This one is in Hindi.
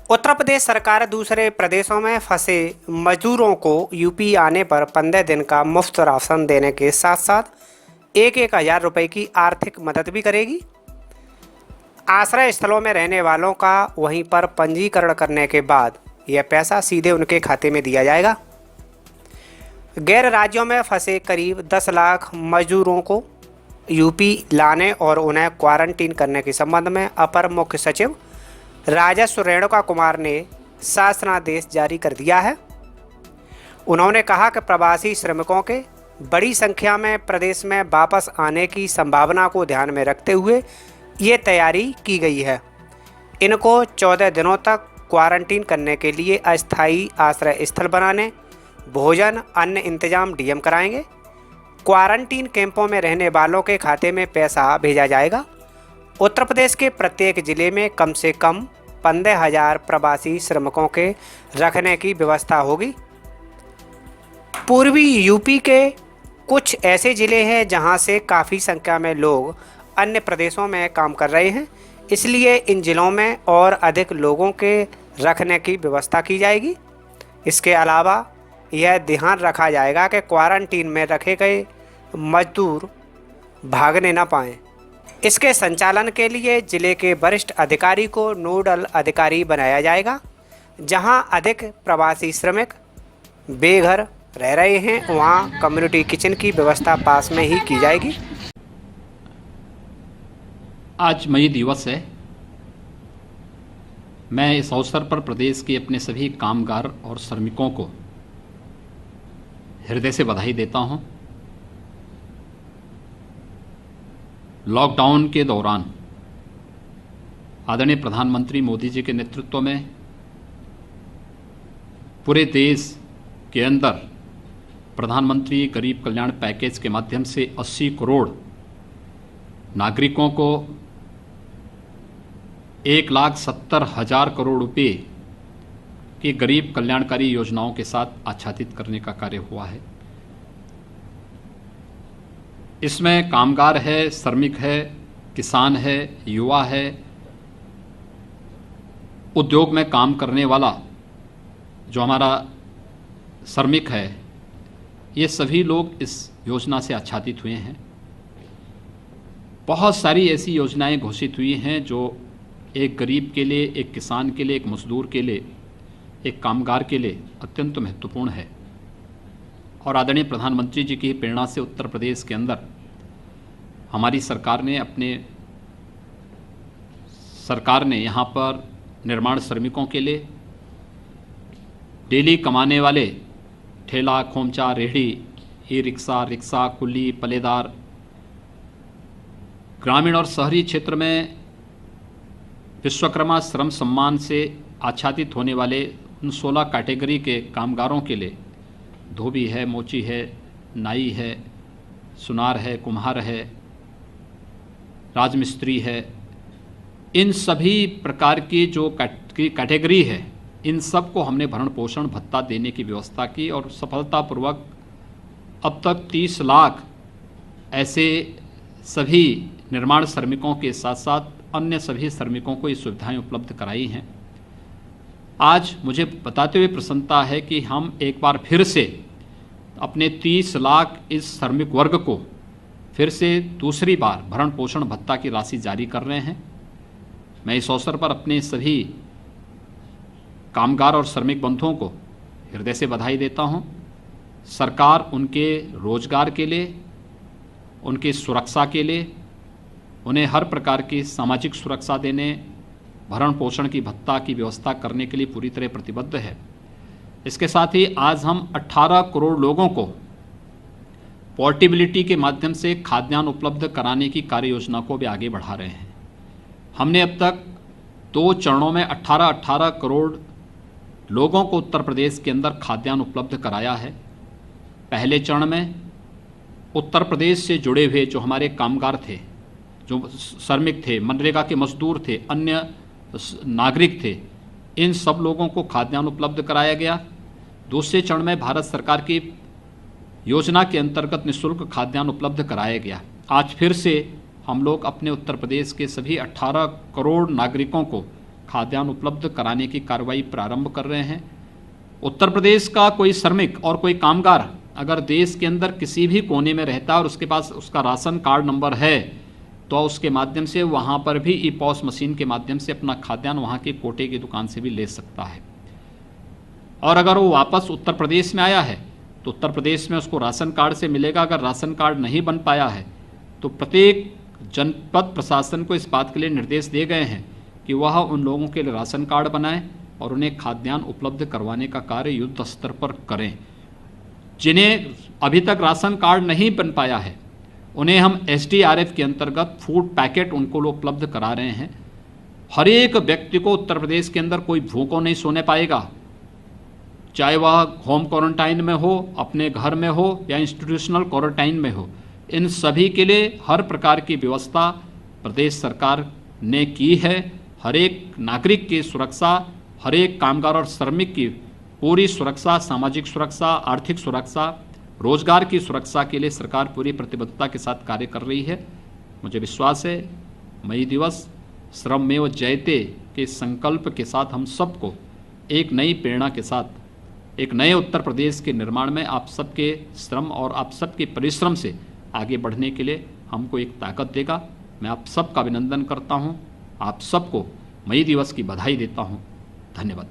उत्तर प्रदेश सरकार दूसरे प्रदेशों में फंसे मजदूरों को यूपी आने पर 15 दिन का मुफ्त राशन देने के साथ साथ एक 1,000 रुपये की आर्थिक मदद भी करेगी। आश्रय स्थलों में रहने वालों का वहीं पर पंजीकरण करने के बाद यह पैसा सीधे उनके खाते में दिया जाएगा। गैर राज्यों में फंसे करीब 10 लाख मजदूरों को यूपी लाने और उन्हें क्वारंटीन करने के संबंध में अपर मुख्य सचिव राजस्व रेणुका कुमार ने शासनादेश जारी कर दिया है। उन्होंने कहा कि प्रवासी श्रमिकों के बड़ी संख्या में प्रदेश में वापस आने की संभावना को ध्यान में रखते हुए ये तैयारी की गई है। इनको 14 दिनों तक क्वारंटीन करने के लिए अस्थायी आश्रय स्थल बनाने, भोजन, अन्य इंतजाम डीएम कराएंगे। क्वारंटीन कैंपों में रहने वालों के खाते में पैसा भेजा जाएगा। उत्तर प्रदेश के प्रत्येक जिले में कम से कम 15,000 प्रवासी श्रमिकों के रखने की व्यवस्था होगी। पूर्वी यूपी के कुछ ऐसे ज़िले हैं जहां से काफ़ी संख्या में लोग अन्य प्रदेशों में काम कर रहे हैं, इसलिए इन ज़िलों में और अधिक लोगों के रखने की व्यवस्था की जाएगी। इसके अलावा यह ध्यान रखा जाएगा कि क्वारंटीन में रखे गए मजदूर भागने न पाएँ। इसके संचालन के लिए जिले के वरिष्ठ अधिकारी को नोडल अधिकारी बनाया जाएगा। जहां अधिक प्रवासी श्रमिक बेघर रह रहे हैं वहां कम्युनिटी किचन की व्यवस्था पास में ही की जाएगी। आज मई दिवस है। मैं इस अवसर पर प्रदेश के अपने सभी कामगार और श्रमिकों को हृदय से बधाई देता हूं। लॉकडाउन के दौरान आदरणीय प्रधानमंत्री मोदी जी के नेतृत्व में पूरे देश के अंदर प्रधानमंत्री गरीब कल्याण पैकेज के माध्यम से 80 करोड़ नागरिकों को 1,70,000 करोड़ रुपए की गरीब कल्याणकारी योजनाओं के साथ आच्छादित करने का कार्य हुआ है। इसमें कामगार है, श्रमिक है, किसान है, युवा है, उद्योग में काम करने वाला जो हमारा श्रमिक है, ये सभी लोग इस योजना से आच्छादित हुए हैं। बहुत सारी ऐसी योजनाएं घोषित हुई हैं जो एक गरीब के लिए, एक किसान के लिए, एक मजदूर के लिए, एक कामगार के लिए अत्यंत महत्वपूर्ण है। और आदरणीय प्रधानमंत्री जी की प्रेरणा से उत्तर प्रदेश के अंदर हमारी सरकार ने यहाँ पर निर्माण श्रमिकों के लिए, डेली कमाने वाले ठेला, खोमचा, रेहड़ी, ई रिक्शा, रिक्शा, कुली, पलेदार, ग्रामीण और शहरी क्षेत्र में विश्वकर्मा श्रम सम्मान से आच्छादित होने वाले उन 16 कैटेगरी के कामगारों के लिए धोबी है, मोची है, नाई है, सुनार है, कुम्हार है, राजमिस्त्री है, इन सभी प्रकार की जो कैटेगरी है, इन सब को हमने भरण पोषण भत्ता देने की व्यवस्था की और सफलतापूर्वक अब तक 30 लाख ऐसे सभी निर्माण श्रमिकों के साथ साथ अन्य सभी श्रमिकों को ये सुविधाएं उपलब्ध कराई हैं। आज मुझे बताते हुए प्रसन्नता है कि हम एक बार फिर से अपने 30 लाख इस श्रमिक वर्ग को फिर से दूसरी बार भरण पोषण भत्ता की राशि जारी कर रहे हैं। मैं इस अवसर पर अपने सभी कामगार और श्रमिक बंधुओं को हृदय से बधाई देता हूं। सरकार उनके रोजगार के लिए, उनकी सुरक्षा के लिए, उन्हें हर प्रकार की सामाजिक सुरक्षा देने, भरण पोषण की भत्ता की व्यवस्था करने के लिए पूरी तरह प्रतिबद्ध है। इसके साथ ही आज हम 18 करोड़ लोगों को पोर्टेबिलिटी के माध्यम से खाद्यान्न उपलब्ध कराने की कार्य योजना को भी आगे बढ़ा रहे हैं। हमने अब तक 2 चरणों में 18 करोड़ लोगों को उत्तर प्रदेश के अंदर खाद्यान्न उपलब्ध कराया है। पहले चरण में उत्तर प्रदेश से जुड़े हुए जो हमारे कामगार थे, जो श्रमिक थे, मनरेगा के मजदूर थे, अन्य नागरिक थे, इन सब लोगों को खाद्यान्न उपलब्ध कराया गया। दूसरे चरण में भारत सरकार की योजना के अंतर्गत निःशुल्क खाद्यान्न उपलब्ध कराया गया। आज फिर से हम लोग अपने उत्तर प्रदेश के सभी 18 करोड़ नागरिकों को खाद्यान्न उपलब्ध कराने की कार्रवाई प्रारंभ कर रहे हैं। उत्तर प्रदेश का कोई श्रमिक और कोई कामगार अगर देश के अंदर किसी भी कोने में रहता है और उसके पास उसका राशन कार्ड नंबर है, तो उसके माध्यम से वहाँ पर भी ई पॉस मशीन के माध्यम से अपना खाद्यान्न वहाँ के कोटे की दुकान से भी ले सकता है। और अगर वो वापस उत्तर प्रदेश में आया है तो उत्तर प्रदेश में उसको राशन कार्ड से मिलेगा। अगर राशन कार्ड नहीं बन पाया है तो प्रत्येक जनपद प्रशासन को इस बात के लिए निर्देश दिए गए हैं कि वह उन लोगों के लिए राशन कार्ड बनाएं और उन्हें खाद्यान्न उपलब्ध करवाने का कार्य युद्ध स्तर पर करें। जिन्हें अभी तक राशन कार्ड नहीं बन पाया है उन्हें हम SDRF के अंतर्गत फूड पैकेट उनको लोग उपलब्ध करा रहे हैं। हर एक व्यक्ति को उत्तर प्रदेश के अंदर कोई भूखों नहीं सोने पाएगा, चाहे वह होम क्वारंटाइन में हो, अपने घर में हो या इंस्टीट्यूशनल क्वारंटाइन में हो। इन सभी के लिए हर प्रकार की व्यवस्था प्रदेश सरकार ने की है। हर एक नागरिक की सुरक्षा, हर एक कामगार और श्रमिक की पूरी सुरक्षा, सामाजिक सुरक्षा, आर्थिक सुरक्षा, रोजगार की सुरक्षा के लिए सरकार पूरी प्रतिबद्धता के साथ कार्य कर रही है। मुझे विश्वास है मई दिवस श्रममेव जयते के संकल्प के साथ हम सबको एक नई प्रेरणा के साथ एक नए उत्तर प्रदेश के निर्माण में आप सबके श्रम और आप सबके परिश्रम से आगे बढ़ने के लिए हमको एक ताकत देगा। मैं आप सबका अभिनंदन करता हूं, आप सबको मई दिवस की बधाई देता हूं। धन्यवाद।